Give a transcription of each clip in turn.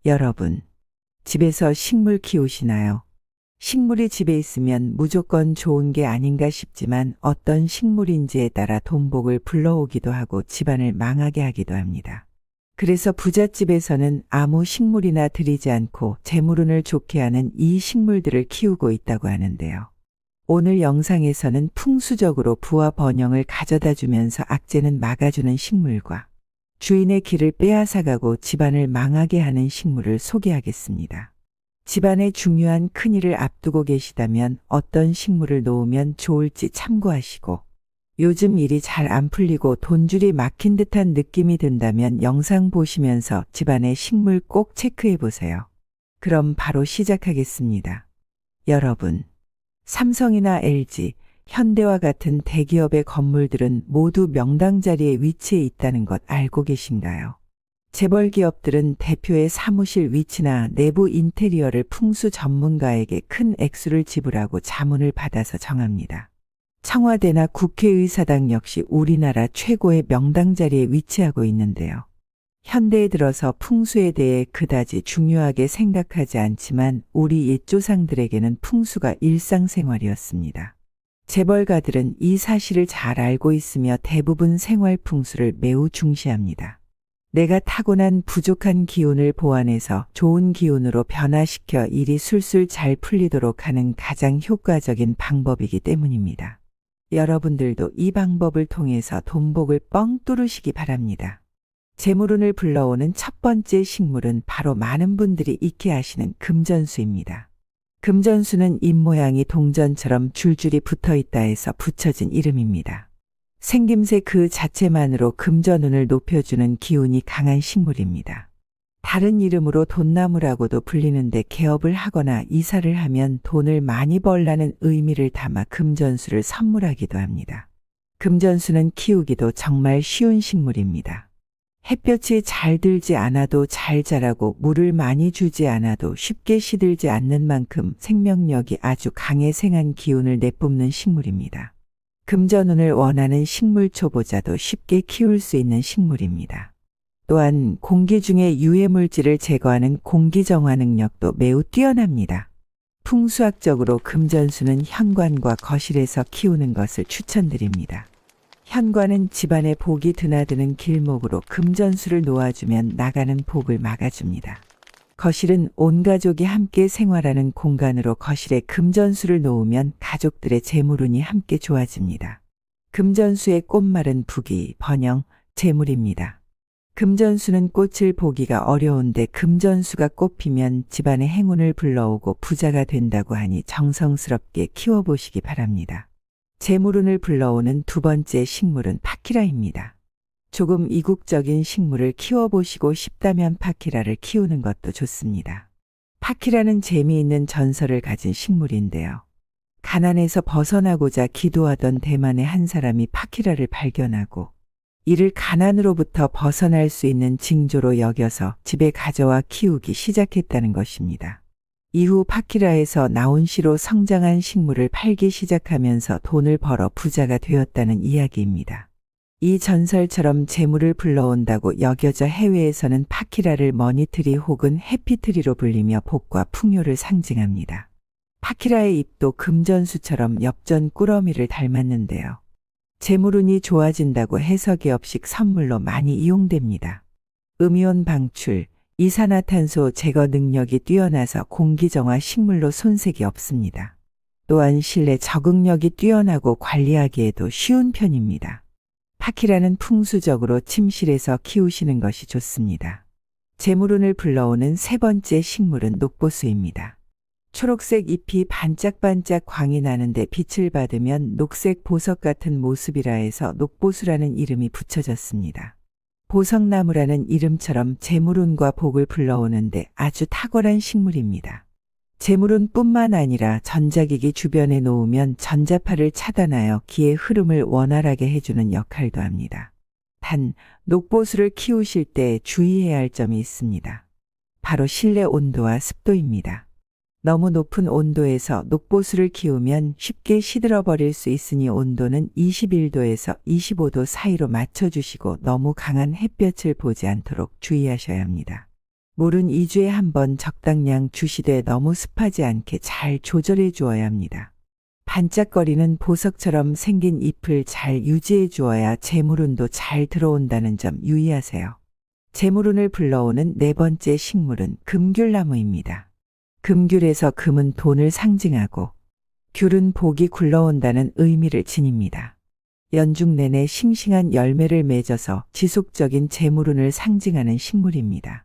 여러분, 집에서 식물 키우시나요? 식물이 집에 있으면 무조건 좋은 게 아닌가 싶지만 어떤 식물인지에 따라 돈복을 불러오기도 하고 집안을 망하게 하기도 합니다. 그래서 부잣집에서는 아무 식물이나 들이지 않고 재물운을 좋게 하는 이 식물들을 키우고 있다고 하는데요. 오늘 영상에서는 풍수적으로 부와 번영을 가져다 주면서 악재는 막아주는 식물과 주인의 길을 빼앗아가고 집안을 망하게 하는 식물을 소개하겠습니다. 집안에 중요한 큰일을 앞두고 계시다면 어떤 식물을 놓으면 좋을지 참고하시고, 요즘 일이 잘 안 풀리고 돈줄이 막힌 듯한 느낌이 든다면 영상 보시면서 집안의 식물 꼭 체크해 보세요. 그럼 바로 시작하겠습니다. 여러분, 삼성이나 LG, 현대와 같은 대기업의 건물들은 모두 명당 자리에 위치해 있다는 것 알고 계신가요? 재벌 기업들은 대표의 사무실 위치나 내부 인테리어를 풍수 전문가에게 큰 액수를 지불하고 자문을 받아서 정합니다. 청와대나 국회의사당 역시 우리나라 최고의 명당 자리에 위치하고 있는데요. 현대에 들어서 풍수에 대해 그다지 중요하게 생각하지 않지만 우리 옛 조상들에게는 풍수가 일상생활이었습니다. 재벌가들은 이 사실을 잘 알고 있으며 대부분 생활 풍수를 매우 중시합니다. 내가 타고난 부족한 기운을 보완해서 좋은 기운으로 변화시켜 일이 술술 잘 풀리도록 하는 가장 효과적인 방법이기 때문입니다. 여러분들도 이 방법을 통해서 돈복을 뻥 뚫으시기 바랍니다. 재물운을 불러오는 첫 번째 식물은 바로 많은 분들이 익히 아시는 금전수입니다. 금전수는 입모양이 동전처럼 줄줄이 붙어있다 해서 붙여진 이름입니다. 생김새 그 자체만으로 금전운을 높여주는 기운이 강한 식물입니다. 다른 이름으로 돈나무라고도 불리는데 개업을 하거나 이사를 하면 돈을 많이 벌라는 의미를 담아 금전수를 선물하기도 합니다. 금전수는 키우기도 정말 쉬운 식물입니다. 햇볕이 잘 들지 않아도 잘 자라고 물을 많이 주지 않아도 쉽게 시들지 않는 만큼 생명력이 아주 강해 생한 기운을 내뿜는 식물입니다. 금전운을 원하는 식물 초보자도 쉽게 키울 수 있는 식물입니다. 또한 공기 중에 유해물질을 제거하는 공기정화 능력도 매우 뛰어납니다. 풍수학적으로 금전수는 현관과 거실에서 키우는 것을 추천드립니다. 현관은 집안에 복이 드나드는 길목으로 금전수를 놓아주면 나가는 복을 막아줍니다. 거실은 온 가족이 함께 생활하는 공간으로 거실에 금전수를 놓으면 가족들의 재물운이 함께 좋아집니다. 금전수의 꽃말은 부귀, 번영, 재물입니다. 금전수는 꽃을 보기가 어려운데 금전수가 꽃피면 집안에 행운을 불러오고 부자가 된다고 하니 정성스럽게 키워보시기 바랍니다. 재물운을 불러오는 두 번째 식물은 파키라입니다. 조금 이국적인 식물을 키워보시고 싶다면 파키라를 키우는 것도 좋습니다. 파키라는 재미있는 전설을 가진 식물인데요. 가난에서 벗어나고자 기도하던 대만의 한 사람이 파키라를 발견하고 이를 가난으로부터 벗어날 수 있는 징조로 여겨서 집에 가져와 키우기 시작했다는 것입니다. 이후 파키라에서 나온 씨로 성장한 식물을 팔기 시작하면서 돈을 벌어 부자가 되었다는 이야기입니다. 이 전설처럼 재물을 불러온다고 여겨져 해외에서는 파키라를 머니트리 혹은 해피트리로 불리며 복과 풍요를 상징합니다. 파키라의 잎도 금전수처럼 엽전 꾸러미를 닮았는데요. 재물운이 좋아진다고 해서기업식 선물로 많이 이용됩니다. 음이온 방출, 이산화탄소 제거 능력이 뛰어나서 공기정화 식물로 손색이 없습니다. 또한 실내 적응력이 뛰어나고 관리하기에도 쉬운 편입니다. 파키라는 풍수적으로 침실에서 키우시는 것이 좋습니다. 재물운을 불러오는 세 번째 식물은 녹보수입니다. 초록색 잎이 반짝반짝 광이 나는데 빛을 받으면 녹색 보석 같은 모습이라 해서 녹보수라는 이름이 붙여졌습니다. 보석나무라는 이름처럼 재물운과 복을 불러오는데 아주 탁월한 식물입니다. 재물운뿐만 아니라 전자기기 주변에 놓으면 전자파를 차단하여 기의 흐름을 원활하게 해주는 역할도 합니다. 단, 녹보수를 키우실 때 주의해야 할 점이 있습니다. 바로 실내 온도와 습도입니다. 너무 높은 온도에서 녹보수를 키우면 쉽게 시들어버릴 수 있으니 온도는 21도에서 25도 사이로 맞춰주시고 너무 강한 햇볕을 보지 않도록 주의하셔야 합니다. 물은 2주에 한 번 적당량 주시되 너무 습하지 않게 잘 조절해 주어야 합니다. 반짝거리는 보석처럼 생긴 잎을 잘 유지해 주어야 재물운도 잘 들어온다는 점 유의하세요. 재물운을 불러오는 네 번째 식물은 금귤나무입니다. 금귤에서 금은 돈을 상징하고 귤은 복이 굴러온다는 의미를 지닙니다. 연중 내내 싱싱한 열매를 맺어서 지속적인 재물운을 상징하는 식물입니다.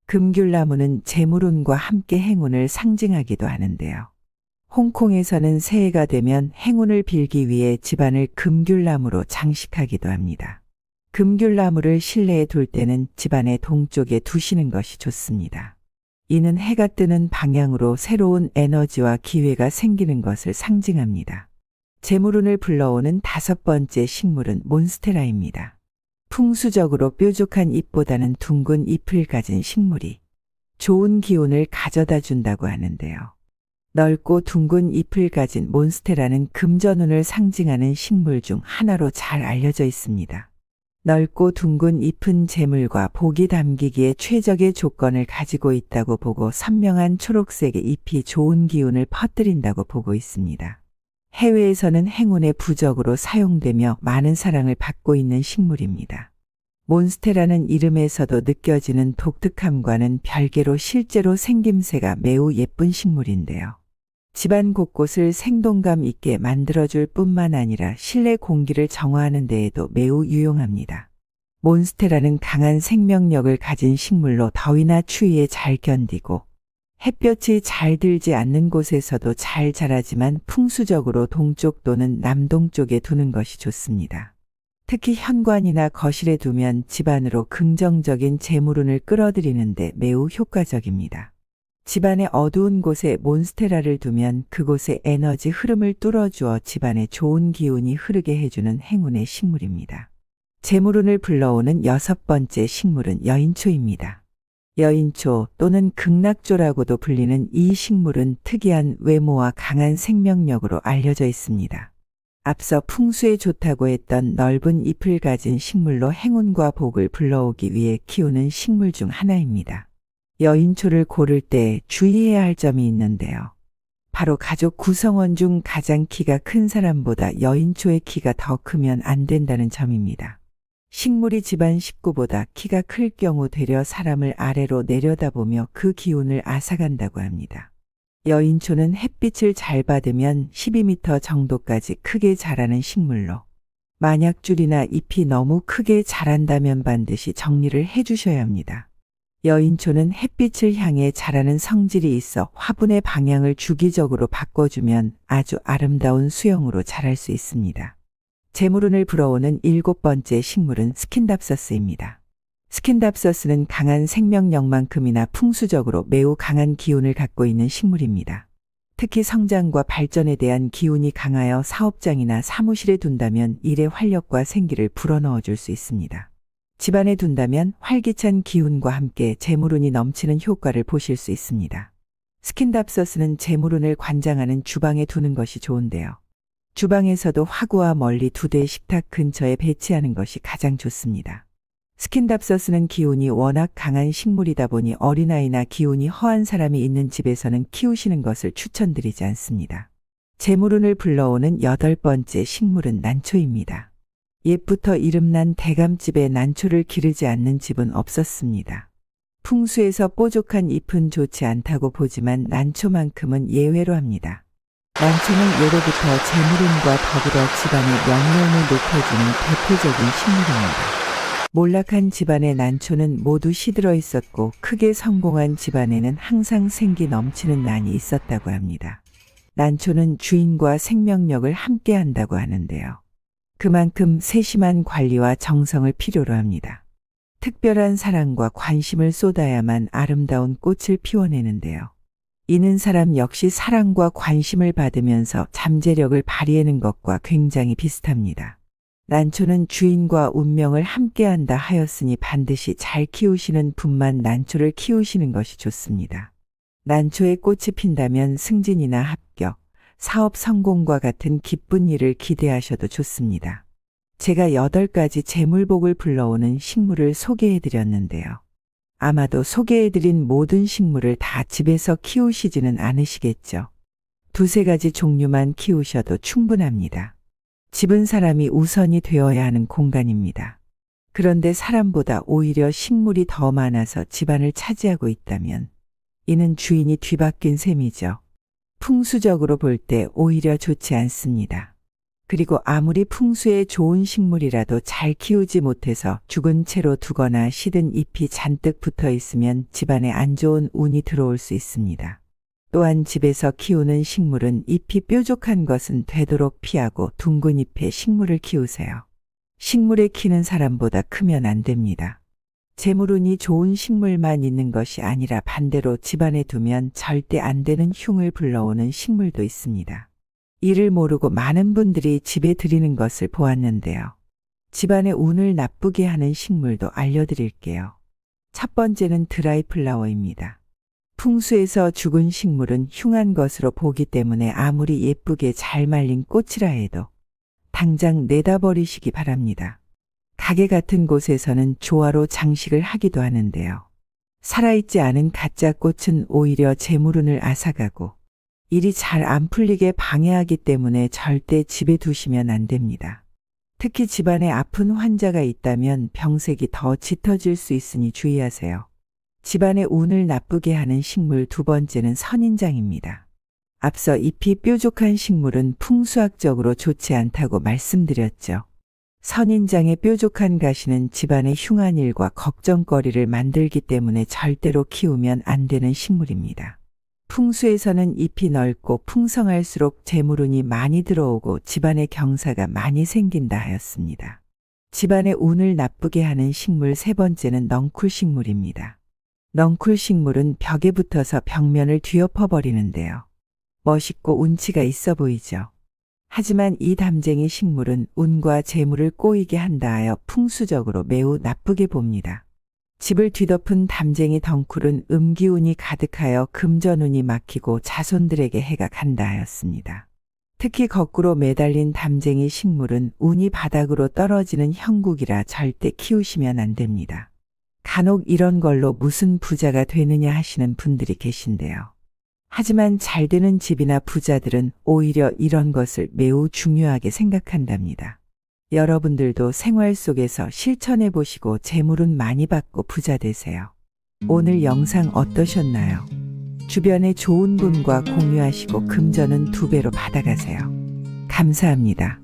금귤나무는 재물운과 함께 행운을 상징하기도 하는데요. 홍콩에서는 새해가 되면 행운을 빌기 위해 집안을 금귤나무로 장식하기도 합니다. 금귤나무를 실내에 둘 때는 집안의 동쪽에 두시는 것이 좋습니다. 이는 해가 뜨는 방향으로 새로운 에너지와 기회가 생기는 것을 상징합니다. 재물운을 불러오는 다섯 번째 식물은 몬스테라입니다. 풍수적으로 뾰족한 잎보다는 둥근 잎을 가진 식물이 좋은 기운을 가져다 준다고 하는데요. 넓고 둥근 잎을 가진 몬스테라는 금전운을 상징하는 식물 중 하나로 잘 알려져 있습니다. 넓고 둥근 잎은 재물과 복이 담기기에 최적의 조건을 가지고 있다고 보고 선명한 초록색의 잎이 좋은 기운을 퍼뜨린다고 보고 있습니다. 해외에서는 행운의 부적으로 사용되며 많은 사랑을 받고 있는 식물입니다. 몬스테라는 이름에서도 느껴지는 독특함과는 별개로 실제로 생김새가 매우 예쁜 식물인데요. 집안 곳곳을 생동감 있게 만들어줄 뿐만 아니라 실내 공기를 정화하는 데에도 매우 유용합니다. 몬스테라는 강한 생명력을 가진 식물로 더위나 추위에 잘 견디고 햇볕이 잘 들지 않는 곳에서도 잘 자라지만 풍수적으로 동쪽 또는 남동쪽에 두는 것이 좋습니다. 특히 현관이나 거실에 두면 집안으로 긍정적인 재물운을 끌어들이는 데 매우 효과적입니다. 집안의 어두운 곳에 몬스테라를 두면 그곳에 에너지 흐름을 뚫어주어 집안에 좋은 기운이 흐르게 해주는 행운의 식물입니다. 재물운을 불러오는 여섯 번째 식물은 여인초입니다. 여인초 또는 극락조라고도 불리는 이 식물은 특이한 외모와 강한 생명력으로 알려져 있습니다. 앞서 풍수에 좋다고 했던 넓은 잎을 가진 식물로 행운과 복을 불러오기 위해 키우는 식물 중 하나입니다. 여인초를 고를 때 주의해야 할 점이 있는데요. 바로 가족 구성원 중 가장 키가 큰 사람보다 여인초의 키가 더 크면 안 된다는 점입니다. 식물이 집안 식구보다 키가 클 경우 되려 사람을 아래로 내려다보며 그 기운을 앗아간다고 합니다. 여인초는 햇빛을 잘 받으면 12m 정도까지 크게 자라는 식물로 만약 줄이나 잎이 너무 크게 자란다면 반드시 정리를 해주셔야 합니다. 여인초는 햇빛을 향해 자라는 성질이 있어 화분의 방향을 주기적으로 바꿔주면 아주 아름다운 수영으로 자랄 수 있습니다. 재물운을 불어오는 일곱 번째 식물은 스킨답서스입니다. 스킨답서스는 강한 생명력만큼이나 풍수적으로 매우 강한 기운을 갖고 있는 식물입니다. 특히 성장과 발전에 대한 기운이 강하여 사업장이나 사무실에 둔다면 일의 활력과 생기를 불어넣어 줄 수 있습니다. 집안에 둔다면 활기찬 기운과 함께 재물운이 넘치는 효과를 보실 수 있습니다. 스킨답서스는 재물운을 관장하는 주방에 두는 것이 좋은데요. 주방에서도 화구와 멀리 2대 식탁 근처에 배치하는 것이 가장 좋습니다. 스킨답서스는 기운이 워낙 강한 식물이다 보니 어린아이나 기운이 허한 사람이 있는 집에서는 키우시는 것을 추천드리지 않습니다. 재물운을 불러오는 여덟 번째 식물은 난초입니다. 옛부터 이름난 대감집에 난초를 기르지 않는 집은 없었습니다. 풍수에서 뾰족한 잎은 좋지 않다고 보지만 난초만큼은 예외로 합니다. 난초는 예로부터 재물운과 더불어 집안의 명령을 높여주는 대표적인 식물입니다. 몰락한 집안의 난초는 모두 시들어 있었고 크게 성공한 집안에는 항상 생기 넘치는 난이 있었다고 합니다. 난초는 주인과 생명력을 함께 한다고 하는데요. 그만큼 세심한 관리와 정성을 필요로 합니다. 특별한 사랑과 관심을 쏟아야만 아름다운 꽃을 피워내는데요. 이는 사람 역시 사랑과 관심을 받으면서 잠재력을 발휘하는 것과 굉장히 비슷합니다. 난초는 주인과 운명을 함께한다 하였으니 반드시 잘 키우시는 분만 난초를 키우시는 것이 좋습니다. 난초에 꽃이 핀다면 승진이나 합격, 사업 성공과 같은 기쁜 일을 기대하셔도 좋습니다. 제가 8가지 재물복을 불러오는 식물을 소개해 드렸는데요. 아마도 소개해드린 모든 식물을 다 집에서 키우시지는 않으시겠죠. 두세 가지 종류만 키우셔도 충분합니다. 집은 사람이 우선이 되어야 하는 공간입니다. 그런데 사람보다 오히려 식물이 더 많아서 집안을 차지하고 있다면 이는 주인이 뒤바뀐 셈이죠. 풍수적으로 볼 때 오히려 좋지 않습니다. 그리고 아무리 풍수에 좋은 식물이라도 잘 키우지 못해서 죽은 채로 두거나 시든 잎이 잔뜩 붙어 있으면 집안에 안 좋은 운이 들어올 수 있습니다. 또한 집에서 키우는 식물은 잎이 뾰족한 것은 되도록 피하고 둥근 잎의 식물을 키우세요. 식물의 키는 사람보다 크면 안 됩니다. 재물운이 좋은 식물만 있는 것이 아니라 반대로 집안에 두면 절대 안 되는 흉을 불러오는 식물도 있습니다. 이를 모르고 많은 분들이 집에 들이는 것을 보았는데요. 집안의 운을 나쁘게 하는 식물도 알려드릴게요. 첫 번째는 드라이 플라워입니다. 풍수에서 죽은 식물은 흉한 것으로 보기 때문에 아무리 예쁘게 잘 말린 꽃이라 해도 당장 내다 버리시기 바랍니다. 가게 같은 곳에서는 조화로 장식을 하기도 하는데요. 살아있지 않은 가짜 꽃은 오히려 재물운을 앗아가고 일이 잘 안 풀리게 방해하기 때문에 절대 집에 두시면 안 됩니다. 특히 집안에 아픈 환자가 있다면 병색이 더 짙어질 수 있으니 주의하세요. 집안의 운을 나쁘게 하는 식물 두 번째는 선인장입니다. 앞서 잎이 뾰족한 식물은 풍수학적으로 좋지 않다고 말씀드렸죠. 선인장의 뾰족한 가시는 집안의 흉한 일과 걱정거리를 만들기 때문에 절대로 키우면 안 되는 식물입니다. 풍수에서는 잎이 넓고 풍성할수록 재물운이 많이 들어오고 집안에 경사가 많이 생긴다 하였습니다. 집안의 운을 나쁘게 하는 식물 세 번째는 넝쿨 식물입니다. 넝쿨 식물은 벽에 붙어서 벽면을 뒤엎어 버리는데요. 멋있고 운치가 있어 보이죠. 하지만 이 담쟁이 식물은 운과 재물을 꼬이게 한다 하여 풍수적으로 매우 나쁘게 봅니다. 집을 뒤덮은 담쟁이 덩쿨은 음기운이 가득하여 금전운이 막히고 자손들에게 해가 간다 하였습니다. 특히 거꾸로 매달린 담쟁이 식물은 운이 바닥으로 떨어지는 형국이라 절대 키우시면 안 됩니다. 간혹 이런 걸로 무슨 부자가 되느냐 하시는 분들이 계신데요. 하지만 잘 되는 집이나 부자들은 오히려 이런 것을 매우 중요하게 생각한답니다. 여러분들도 생활 속에서 실천해 보시고 재물운 많이 받고 부자 되세요. 오늘 영상 어떠셨나요? 주변에 좋은 분과 공유하시고 금전은 2배로 받아가세요. 감사합니다.